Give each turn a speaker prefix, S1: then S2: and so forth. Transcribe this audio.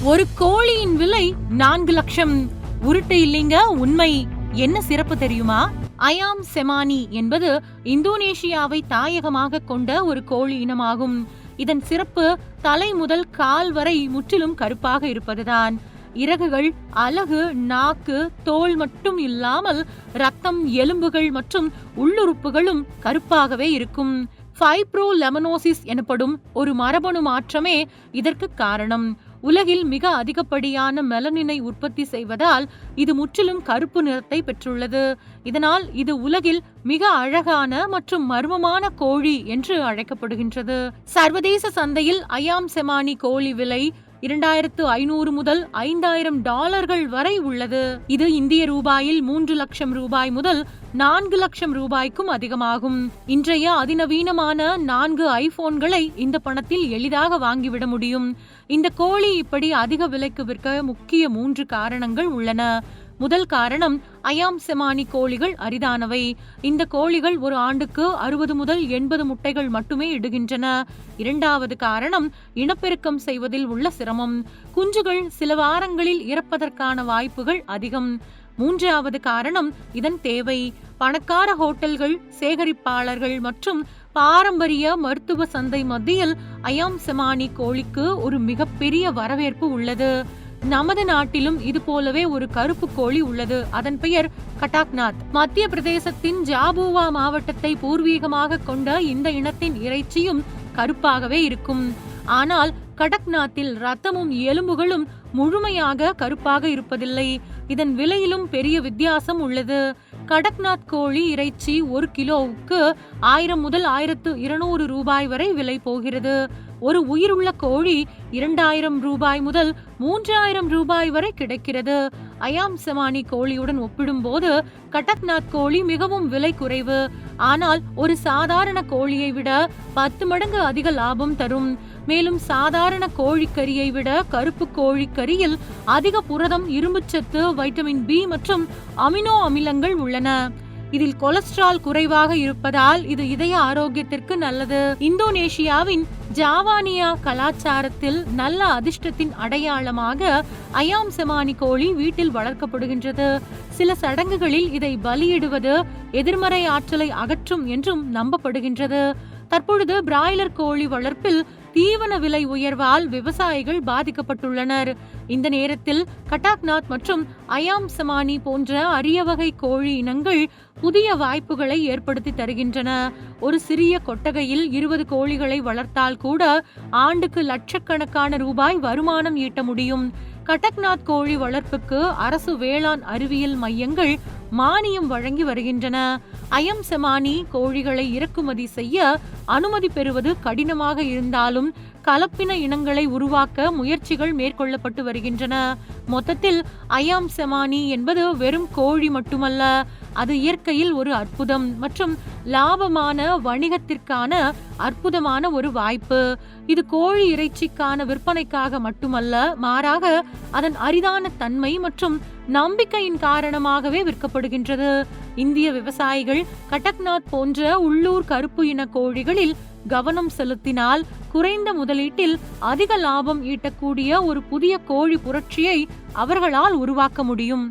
S1: ஒரு கோழியின் விலை 4 லட்சம். உருட்டு இல்லைங்க, உண்மை. என்ன சிறப்பு தெரியுமா? அயாம் செமானி என்பது இந்தோனேஷியாவை தாயகமாக கொண்ட ஒரு கோழி இனமாகும். இதன் சிறப்பு தலை முதல் கால் வரை முற்றிலும் கருப்பாக இருப்பதுதான். இறகுகள், அலகு, நாக்கு, தோல் மட்டும் இல்லாமல் ரத்தம், எலும்புகள் மற்றும் உள்ளுறுப்புகளும் கருப்பாகவே இருக்கும். ஃபைப்ரோலெமனோசிஸ் எனப்படும் ஒரு மரபணு மாற்றமே இதற்கு காரணம். உலகில் மிக அதிகப்படியான மெலனினை உற்பத்தி செய்வதால் இது முற்றிலும் கருப்பு நிறத்தை பெற்றுள்ளது. இதனால் இது உலகில் மிக அழகான மற்றும் மர்மமான கோழி என்று அழைக்கப்படுகின்றது. சர்வதேச சந்தையில் அயாம் செமானி கோழி விலை 2500 முதல் $5000 வரை உள்ளது. இது இந்திய ரூபாயில் 3 லட்சம் ரூபாய் முதல் 4 லட்சம் ரூபாய்க்கும் அதிகமாகும். இன்றைய அதிநவீனமான 4 ஐபோன்களை இந்த பணத்தில் எளிதாக வாங்கிவிட முடியும். இந்த கோழி இப்படி அதிக விலைக்கு விற்க முக்கிய 3 காரணங்கள் உள்ளன. முதல் காரணம், அயாம் செமானி கோழிகள் அரிதானவை. இந்த கோழிகள் ஒரு ஆண்டுக்கு 60 முதல் 80 முட்டைகள் மட்டுமே இடுகின்றன. இரண்டாவது காரணம், இனப்பெருக்கம் செய்வதில் உள்ள சிரமம். குஞ்சுகள் சில வாரங்களில் இறப்பதற்கான வாய்ப்புகள் அதிகம். மூன்றாவது காரணம், இதன் தேவை. பணக்கார ஹோட்டல்கள், சேகரிப்பாளர்கள் மற்றும் பாரம்பரிய மருத்துவ சந்தை மத்தியில் அயாம் செமானி கோழிக்கு ஒரு மிகப்பெரிய வரவேற்பு உள்ளது. நமது நாட்டிலும் இது போலவே ஒரு கருப்பு கோழி உள்ளது. அதன் பெயர் கடக்நாத். மத்திய பிரதேசத்தின் ஜாபுவா மாவட்டத்தை பூர்வீகமாக கொண்ட இந்த இனத்தின் இறைச்சியும் கருப்பாகவே இருக்கும். ஆனால் கடக்நாத்தில் ரத்தமும் எலும்புகளும் முழுமையாக கருப்பாக இருப்பதில்லை. இதன் விலையிலும் பெரிய வித்தியாசம் உள்ளது. கடக்நாத் கோழி இறைச்சி 1 கிலோவுக்கு 1000 முதல் 1200 ரூபாய் வரை விலை போகிறது. ஒரு உயிருள்ள கோழி 2000 ரூபாய் முதல் 3000 ரூபாய் வரை கிடைக்கிறது. அயாம் செமானி கோழியுடன் ஒப்பிடும்போது கடக்நாத் கோழி மிகவும் விலை குறைவு. ஆனால் ஒரு சாதாரண கோழியை விட 10 மடங்கு அதிக லாபம் தரும். மேலும் சாதாரண கோழிக்கறியை விட கருப்பு கோழிக்கறியில் அதிக புரதம், இரும்புச்சத்து, வைட்டமின் பி மற்றும் அமினோ அமிலங்கள் உள்ளன. இதில் கொலஸ்ட்ரால் குறைவாக இருப்பதால் இது இதய ஆரோக்கியத்திற்கு நல்லது. இந்தோனேஷியாவின் ஜாவானியா கலாச்சாரத்தில் நல்ல அதிர்ஷ்டத்தின் அடையாளமாக அயாம் செமானி கோழி வீட்டில் வளர்க்கப்படுகின்றது. சில சடங்குகளில் இதை பலியிடுவது எதிர்மறை ஆற்றலை அகற்றும் என்றும் நம்பப்படுகின்றது. தற்பொழுது பிராய்லர் கோழி வளர்ப்பில் தீவன விலை உயர்வால் விவசாயிகள் பாதிக்கப்பட்டுள்ளனர். இந்த நேரத்தில் கடக்நாத் மற்றும் அயாம் செமானி போன்ற அரிய வகை கோழி இனங்கள் புதிய வாய்ப்புகளை ஏற்படுத்தி தருகின்றன. ஒரு சிறிய கொட்டகையில் 20 கோழிகளை வளர்த்தால் கூட ஆண்டுக்கு லட்சக்கணக்கான ரூபாய் வருமானம் ஈட்ட முடியும். கடக்நாத் கோழி வளர்ப்புக்கு அரசு வேளாண் அறிவியல் மையங்கள் மானியம் வழங்கி வருகின்றன. அயாம் செமானி கோழிகளை இறக்குமதி செய்ய அனுமதி பெறுவது கடினமாக இருந்தாலும் கலப்பின இனங்களை உருவாக்க முயற்சிகள் மேற்கொள்ளப்பட்டு வருகின்றன. மொத்தத்தில் அயாம் செமானி என்பது வெறும் கோழி மட்டுமல்ல, அது இயற்கையில் ஒரு அற்புதம் மற்றும் லாபமான வணிகத்திற்கான அற்புதமான ஒரு வாய்ப்பு. இது கோழி இறைச்சிக்கான விற்பனைக்காக மட்டுமல்ல, மாறாக அதன் அரிதான தன்மை மற்றும் நம்பிக்கையின் காரணமாகவே விற்கப்படுகின்றது. இந்திய விவசாயிகள் கடக்நாத் போன்ற உள்ளூர் கருப்பு இன கோழிகளில் கவனம் செலுத்தினால் குறைந்த முதலீட்டில் அதிக லாபம் ஈட்டக்கூடிய ஒரு புதிய கோழி புரட்சியை அவர்களால் உருவாக்க முடியும்.